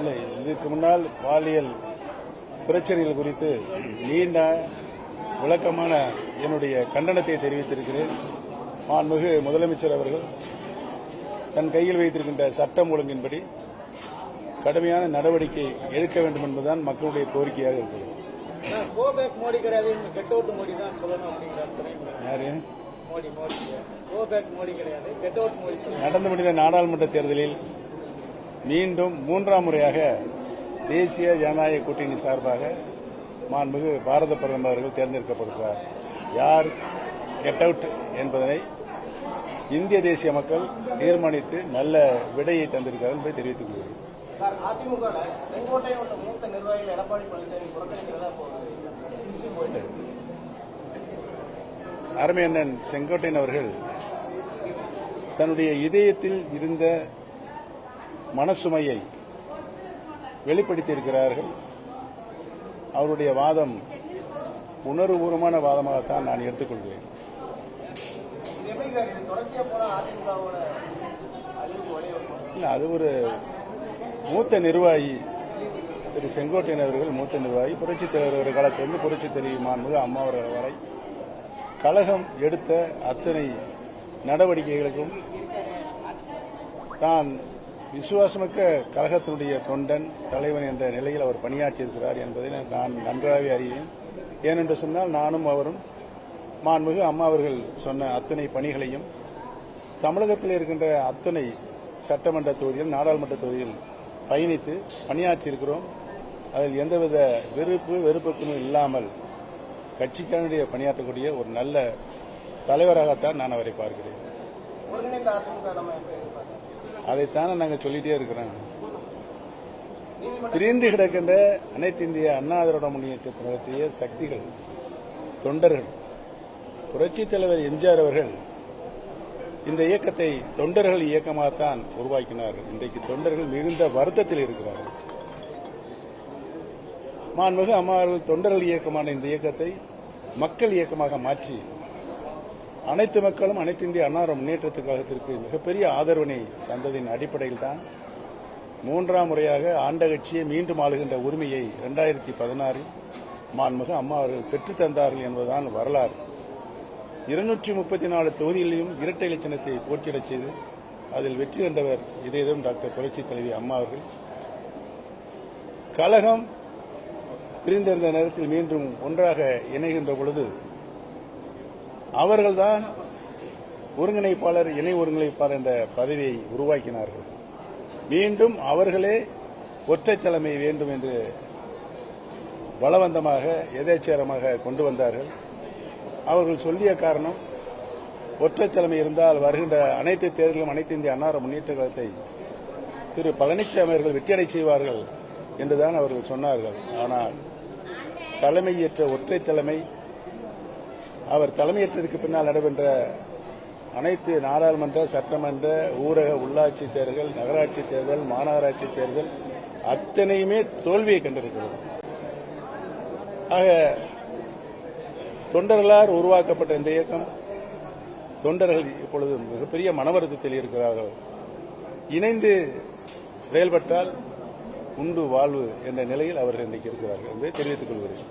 இல்லை, இதுக்கு முன்னால் பாலியல் பிரச்சனைகள் குறித்து நீண்ட விளக்கமான என்னுடைய கண்டனத்தை தெரிவித்திருக்கிறேன். மாண்புமிகு முதலமைச்சர் அவர்கள் தன் கையில் வைத்திருக்கின்ற சட்டம் ஒழுங்கின்படி கடுமையான நடவடிக்கை எடுக்க வேண்டும் என்பதுதான் மக்களுடைய கோரிக்கையாக இருக்கிறது. நடந்து முடிந்த நாடாளுமன்ற தேர்தலில் மீண்டும் 3ஆம் முறையாக தேசிய ஜனநாயக கூட்டணி சார்பாக மாண்புமிகு பாரத பிரதமர் அவர்கள் தேர்ந்தெடுக்கப்படுகிறார். யார் கெட் அவுட் என்பதனை இந்திய தேசிய மக்கள் தீர்மானித்து நல்ல விடையை தந்திருக்கிறார் என்பதை தெரிவித்துக் கொள்கிறேன். அருமையண்ணன் செங்கோட்டையன் அவர்கள் தன்னுடைய இதயத்தில் இருந்த மனசுமையை வெளிப்படுத்தியிருக்கிறார்கள். அவருடைய வாதம் உணர்வுபூர்வமான வாதமாகத்தான் நான் எடுத்துக்கொள்கிறேன். அது ஒரு மூத்த நிர்வாகி திரு செங்கோட்டையன் அவர்கள் மூத்த நிர்வாகி, புரட்சித் தலைவர் காலத்திலிருந்து புரட்சித் தலைவி மாண்புமிகு அம்மா அவர்கள் வரை கழகம் எடுத்த அத்தனை நடவடிக்கைகளுக்கும் தான் விசுவாசமிக்க கழகத்தினுடைய தொண்டன் தலைவன் என்ற நிலையில் அவர் பணியாற்றியிருக்கிறார் என்பதை நான் நன்றாகவே அறிவேன். ஏனென்று சொன்னால் நானும் அவரும் மாண்புமிகு அம்மா அவர்கள் சொன்ன அத்தனை பணிகளையும் தமிழகத்தில் இருக்கின்ற அத்தனை சட்டமன்ற தொகுதிகள், நாடாளுமன்ற தொகுதியில் பயணித்து பணியாற்றியிருக்கிறோம். அதில் எந்தவித வெறுப்புக்கும் இல்லாமல் கட்சிக்காரனுடைய பணியாற்றக்கூடிய ஒரு நல்ல தலைவராகத்தான் நான் அவரை பார்க்கிறேன். அதைத்தானே நாங்கள் சொல்லிட்டே இருக்கிறோம். பிரிந்து கிடக்கின்ற அனைத்து இந்திய அண்ணா திராவிட முன்னேற்றத்தை நடத்திய சக்திகள், தொண்டர்கள், புரட்சித் தலைவர் எம்ஜிஆர் அவர்கள் இந்த இயக்கத்தை தொண்டர்கள் இயக்கமாகத்தான் உருவாக்கினார்கள். இன்றைக்கு தொண்டர்கள் மிகுந்த வருத்தத்தில் இருக்கிறார்கள். மாண்புமிகு அம்மா அவர்கள் தொண்டர்கள் இயக்கமான இந்த இயக்கத்தை மக்கள் இயக்கமாக மாற்றி அனைத்து மக்களும் அனைத்து இந்திய அண்ணா முன்னேற்றத்து கழகத்திற்கு மிகப்பெரிய ஆதரவினை தந்ததின் அடிப்படையில் தான் 3ஆம் முறையாக ஆண்ட கட்சியை மீண்டும் ஆளுகின்ற உரிமையை 2016 மாண்புமிகு அம்மா அவர்கள் பெற்றுத் தந்தார்கள் என்பதுதான் வரலாறு. 234 தொகுதிகளிலும் இரட்டை இலச்சினத்தை போட்டியிடச் செய்து அதில் வெற்றி கண்டவர் இதேதும் டாக்டர் புரட்சித் தலைவி அம்மா அவர்கள். கழகம் பிரிந்திருந்த நேரத்தில் மீண்டும் ஒன்றாக இணைகின்ற பொழுது அவர்கள்தான் ஒருங்கிணைப்பாளர், இணை ஒருங்கிணைப்பாளர் என்ற பதவியை உருவாக்கினார்கள். மீண்டும் அவர்களே ஒற்றை தலைமை வேண்டும் என்று பலவந்தமாக எதேச்சரமாக கொண்டு வந்தார்கள். அவர்கள் சொல்லிய காரணம், ஒற்றை தலைமை இருந்தால் வருகின்ற அனைத்து தேர்தலும் அனைத்து இந்திய அண்ணா முன்னேற்ற கழகத்தை திரு பழனிசாமி அவர்கள் வெற்றியடை செய்வார்கள் என்றுதான் அவர்கள் சொன்னார்கள். ஆனால் தலைமையேற்ற ஒற்றை தலைமை, அவர் தலைமையேற்றதுக்கு பின்னால் நடைபெற்ற அனைத்து நாடாளுமன்ற, சட்டமன்ற, ஊரக, உள்ளாட்சி தேர்தல், நகராட்சி தேர்தல், மாநகராட்சி தேர்தல் அத்தனையுமே தோல்வியை கண்டிருக்கிறது. ஆக தொண்டர்களால் உருவாக்கப்பட்ட இந்த இயக்கம், தொண்டர்கள் இப்பொழுது மிகப்பெரிய மனவருத்தத்தில் இருக்கிறார்கள். இணைந்து செயல்பட்டால் உண்டு வாழ்வு என்ற நிலையில் அவர்கள் இன்றைக்கு இருக்கிறார்கள் என்பதை தெரிவித்துக் கொள்கிறேன்.